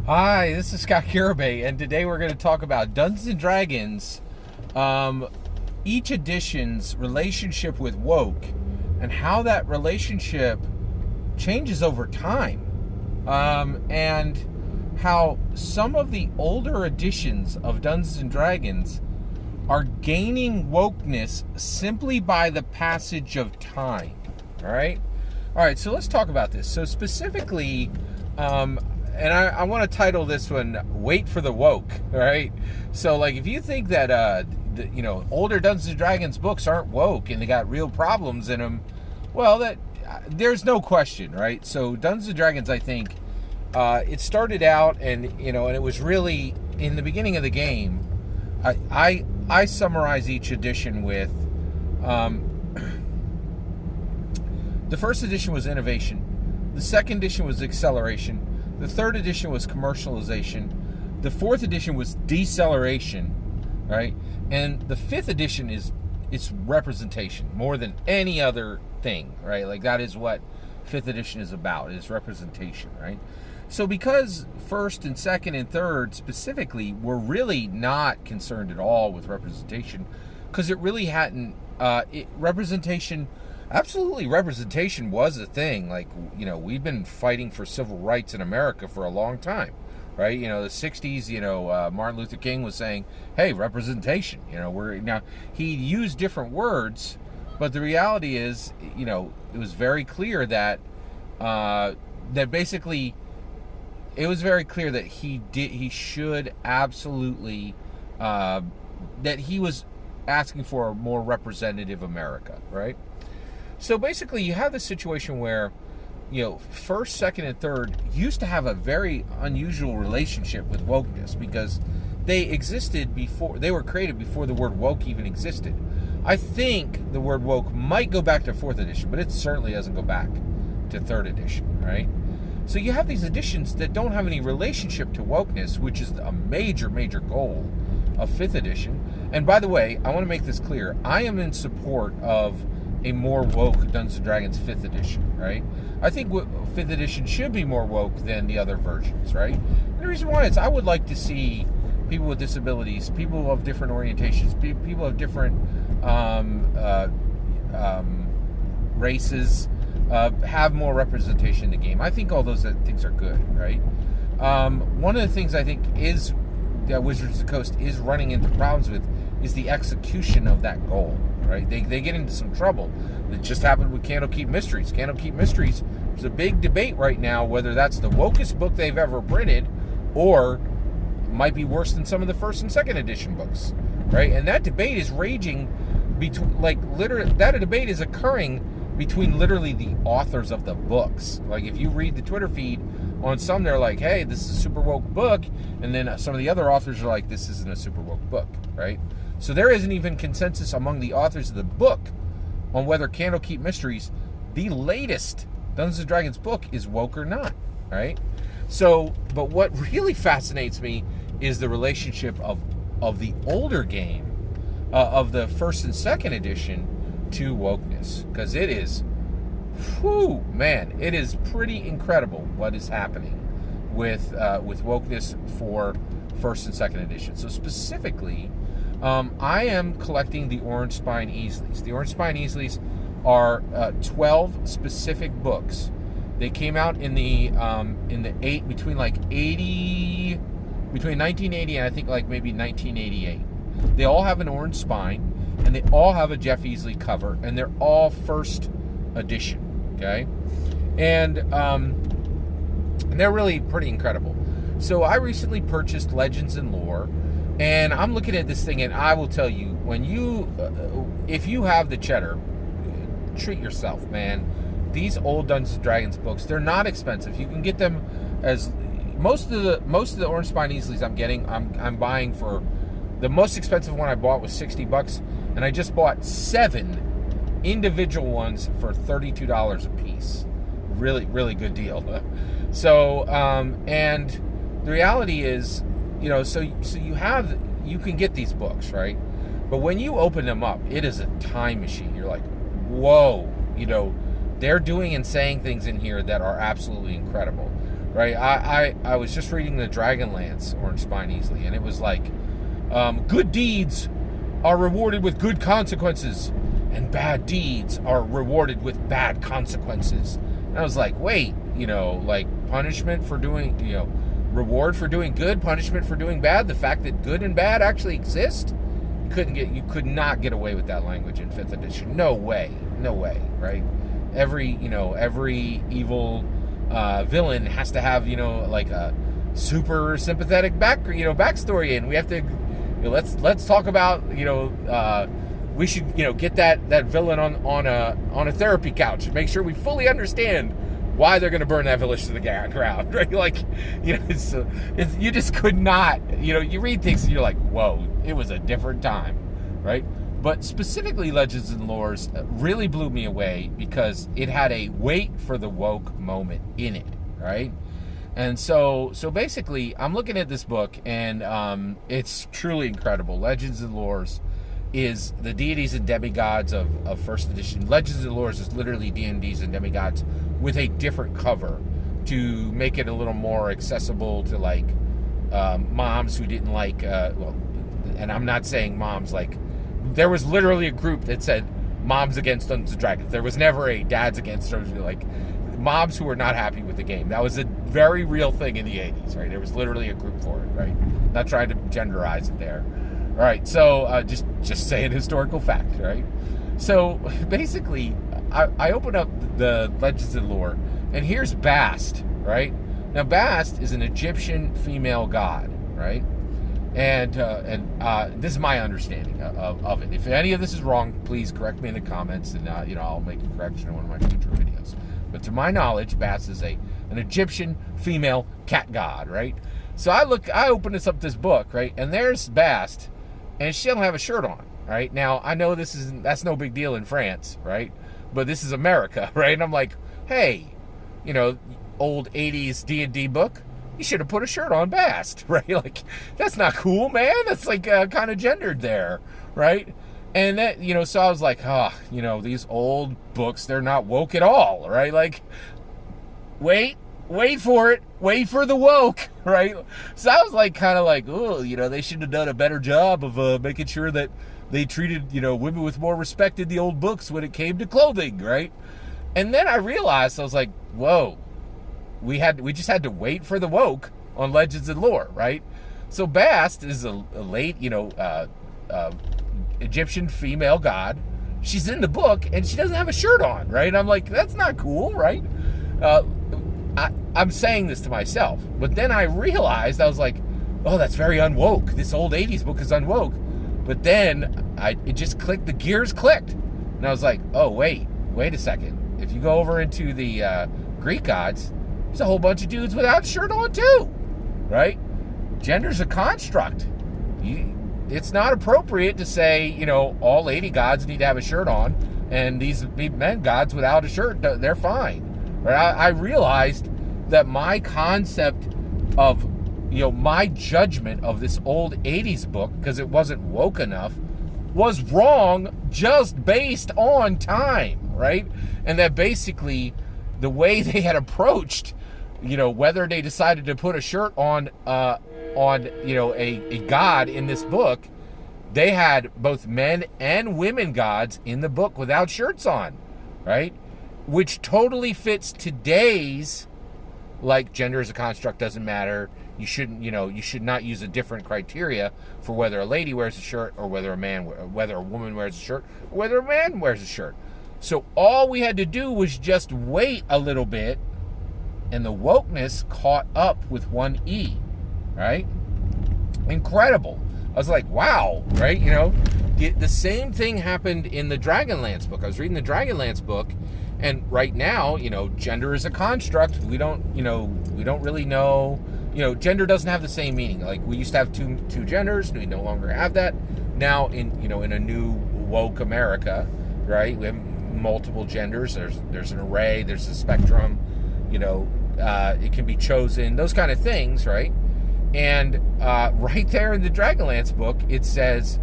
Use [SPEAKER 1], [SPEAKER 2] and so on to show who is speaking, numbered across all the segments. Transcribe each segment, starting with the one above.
[SPEAKER 1] Hi, this is Scott Garibay, and today we're going to talk about Dungeons and Dragons, each edition's relationship with woke, and how that relationship changes over time, and how some of the older editions of Dungeons and Dragons are gaining wokeness simply by the passage of time. All right. So let's talk about this. So specifically, and I want to title this one "Wait for the Woke." All right. So like, if you think that older Dungeons and Dragons books aren't woke and they got real problems in them, well, that there's no question, right? So Dungeons and Dragons, I think, it started out and it was really in the beginning of the game. I summarize each edition with the first edition was innovation, the second edition was acceleration, the third edition was commercialization, the fourth edition was deceleration, right? And the fifth edition it's representation more than any other thing, right? Like that is what fifth edition is about, is representation, right? So because first and second and third specifically were really not concerned at all with representation, because it really hadn't, representation was a thing. Like, we've been fighting for civil rights in America for a long time, right? The 60s, Martin Luther King was saying, hey, representation, now he used different words, but the reality is, it was very clear that, basically, it was very clear that he should absolutely, that he was asking for a more representative America, right? So basically you have this situation where, first, second, and third used to have a very unusual relationship with wokeness because they existed before, they were created before the word woke even existed. I think the word woke might go back to fourth edition, but it certainly doesn't go back to third edition, right? So you have these editions that don't have any relationship to wokeness, which is a major, major goal of fifth edition. And by the way, I want to make this clear. I am in support of a more woke Dungeons & Dragons fifth edition, right? I think fifth edition should be more woke than the other versions, right? And the reason why is I would like to see people with disabilities, people of different orientations, people of different races, have more representation in the game. I think all those things are good, right? One of the things I think is that Wizards of the Coast is running into problems with is the execution of that goal, right? They get into some trouble. It just happened with Candlekeep Mysteries. Candlekeep Mysteries, there's a big debate right now whether that's the wokest book they've ever printed or might be worse than some of the first and second edition books, right? And that debate is raging between, that debate is occurring between literally the authors of the books. Like, if you read the Twitter feed on some, they're like, hey, this is a super woke book, and then some of the other authors are like, this isn't a super woke book, right? So there isn't even consensus among the authors of the book on whether Candlekeep Mysteries, the latest Dungeons & Dragons book, is woke or not, right? So, but what really fascinates me is the relationship of the older game, of the first and second edition, to wokeness, because it is, it is pretty incredible what is happening with wokeness for first and second edition. So specifically, I am collecting the Orange Spine Easleys. The Orange Spine Easleys are 12 specific books. They came out in the between 1980 and I think maybe 1988. They all have an orange spine, and they all have a Jeff Easley cover, and they're all first edition, okay? And they're really pretty incredible. So I recently purchased Legends and Lore, and I'm looking at this thing, and I will tell you, if you have the cheddar, treat yourself, man. These old Dungeons & Dragons books, they're not expensive. You can get them as most of the Orange Spine Easleys I'm buying for. The most expensive one I bought was $60, and I just bought 7 individual ones for $32 a piece. Really, really good deal. So, and the reality is, so you can get these books, right? But when you open them up, it is a time machine. You're like, whoa, they're doing and saying things in here that are absolutely incredible, right? I was just reading the Dragonlance, Orange Spine Easily, and it was like, good deeds are rewarded with good consequences, and bad deeds are rewarded with bad consequences. And I was like, wait, like punishment for doing, reward for doing good, punishment for doing bad. The fact that good and bad actually exist, you could not get away with that language in 5th edition. No way, right? Every evil villain has to have, like a super sympathetic backstory, and we have to, let's talk about, we should, get that villain on a therapy couch and make sure we fully understand why they're going to burn that village to the ground, right? Like, it's you just could not, you read things and you're like, whoa, it was a different time, right? But specifically Legends and Lores really blew me away because it had a wait for the woke moment in it, right? And so basically, I'm looking at this book, and it's truly incredible. Legends and Lores is the deities and demigods of 1st edition. Legends and Lores is literally D&Ds and demigods with a different cover to make it a little more accessible to, like, moms who didn't like, and I'm not saying moms, like, there was literally a group that said moms against Dungeons and Dragons. There was never a dads against Dungeons, like, moms who were not happy with the game. That was a very real thing in the 80s, right? There was literally a group for it, right? Not trying to genderize it there. All right, so just saying historical fact, right? So basically, I open up the Legends and Lore, and here's Bast, right? Now, Bast is an Egyptian female god, right? And this is my understanding of it. If any of this is wrong, please correct me in the comments, and I'll make a correction in one of my future videos. But to my knowledge, Bast is an Egyptian female cat god, right? So I open this book, right? And there's Bast, and she don't have a shirt on, right? Now, I know that's no big deal in France, right? But this is America, right? And I'm like, hey, old 80s D&D book, you should have put a shirt on Bast, right? Like, that's not cool, man. That's like kind of gendered there, right? And that, so I was like, these old books, they're not woke at all, right? Like, wait for it. Wait for the woke, right? So I was like, kind of like, oh, they should have done a better job of making sure that they treated, women with more respect in the old books when it came to clothing, right? And then I realized, I was like, whoa, we just had to wait for the woke on Legends and Lore, right? So Bast is a late, Egyptian female god. She's in the book and she doesn't have a shirt on, right? I'm like, that's not cool, right? I'm saying this to myself, but then I realized, I was like, oh, that's very unwoke. This old 80s book is unwoke. But then it just clicked, the gears clicked. And I was like, oh, wait a second. If you go over into the Greek gods, there's a whole bunch of dudes without a shirt on too, right? Gender's a construct. It's not appropriate to say, all lady gods need to have a shirt on, and these men gods without a shirt, they're fine. Right? I realized that my concept of, my judgment of this old 80s book, because it wasn't woke enough, was wrong just based on time, right? And that basically the way they had approached, whether they decided to put a shirt on a god in this book, they had both men and women gods in the book without shirts on, right? Which totally fits today's, like, gender as a construct doesn't matter. You shouldn't, you should not use a different criteria for whether a lady wears a shirt or whether a woman wears a shirt or whether a man wears a shirt. So all we had to do was just wait a little bit, and the wokeness caught up with one E, right? Incredible. I was like, wow, right? The same thing happened in the Dragonlance book. I was reading the Dragonlance book, and right now, gender is a construct. We don't really know. Gender doesn't have the same meaning. Like, we used to have two genders. We no longer have that. Now, in a new woke America, right? We have multiple genders. There's an array. There's a spectrum. It can be chosen. Those kind of things, right? And right there in the Dragonlance book, it says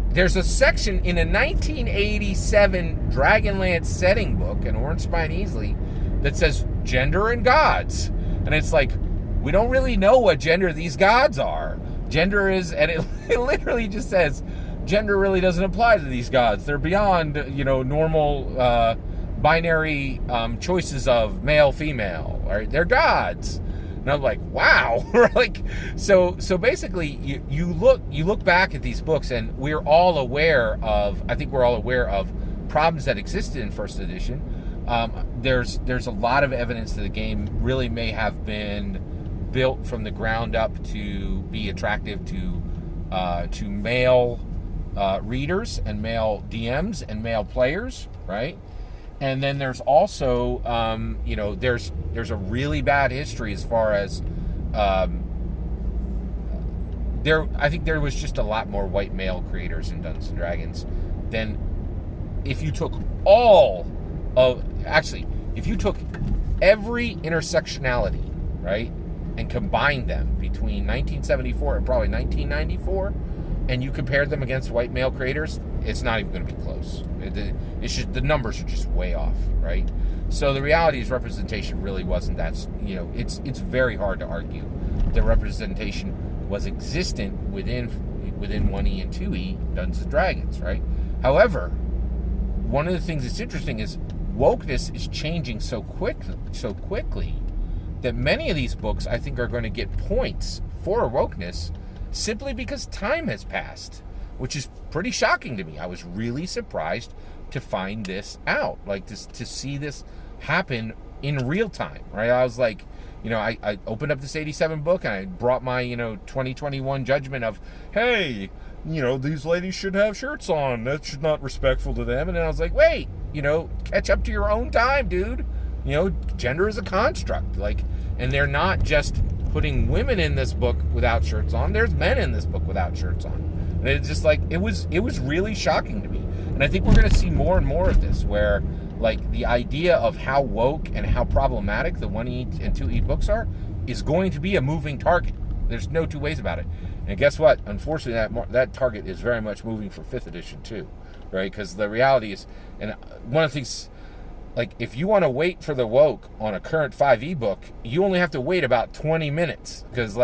[SPEAKER 1] there's a section in a 1987 Dragonlance setting book, an Orange Spine Easily, that says gender and gods. And it's like, we don't really know what gender these gods are. Gender is, and it literally just says, gender really doesn't apply to these gods. They're beyond, normal binary choices of male, female. Right? They're gods. And I'm like, wow. Like, so basically, you look back at these books, and I think we're all aware of problems that existed in first edition. There's a lot of evidence that the game really may have been built from the ground up to be attractive to male readers and male DMs and male players, right? And then there's also, there's a really bad history as far as I think there was just a lot more white male creators in Dungeons and Dragons than if you took if you took every intersectionality, right, and combined them between 1974 and probably 1994, and you compared them against white male creators, it's not even going to be close. The numbers are just way off, right? So the reality is representation really wasn't that, it's very hard to argue that representation was existent within 1E and 2E Dungeons and Dragons, right? However, one of the things that's interesting is wokeness is changing so quickly that many of these books, I think, are going to get points for wokeness simply because time has passed, which is pretty shocking to me. I was really surprised to find this out, like to see this happen in real time, right? I was like, I opened up this 87 book and I brought my, 2021 judgment of, hey, these ladies should have shirts on. That's not respectful to them. And then I was like, wait, catch up to your own time, dude. Gender is a construct, and they're not just putting women in this book without shirts on. There's men in this book without shirts on. And it's just like, it was really shocking to me. And I think we're going to see more and more of this, where the idea of how woke and how problematic the 1E and 2E books are is going to be a moving target. There's no two ways about it. And guess what? Unfortunately, that target is very much moving for 5th edition too, right? Because the reality is, and one of the things, if you want to wait for the woke on a current 5e book, you only have to wait about 20 minutes because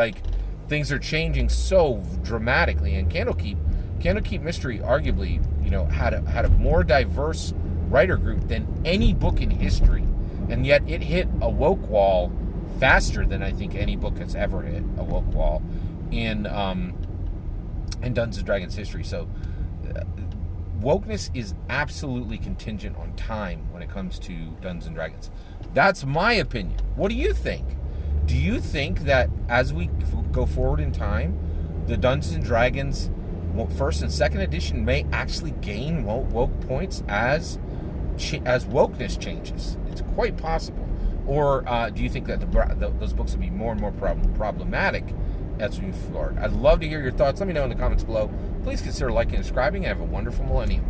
[SPEAKER 1] things are changing so dramatically. And Candlekeep Mystery arguably, had a more diverse writer group than any book in history, and yet it hit a woke wall faster than I think any book has ever hit a woke wall in Dungeons and Dragons history. So wokeness is absolutely contingent on time when it comes to Dungeons and Dragons. That's my opinion. What do you think? Do you think that as we go forward in time, the Dungeons and Dragons 1st and 2nd edition may actually gain woke points as wokeness changes? It's quite possible. Or do you think that those books will be more and more problematic as we move forward? I'd love to hear your thoughts. Let me know in the comments below. Please consider liking and subscribing, and have a wonderful millennium.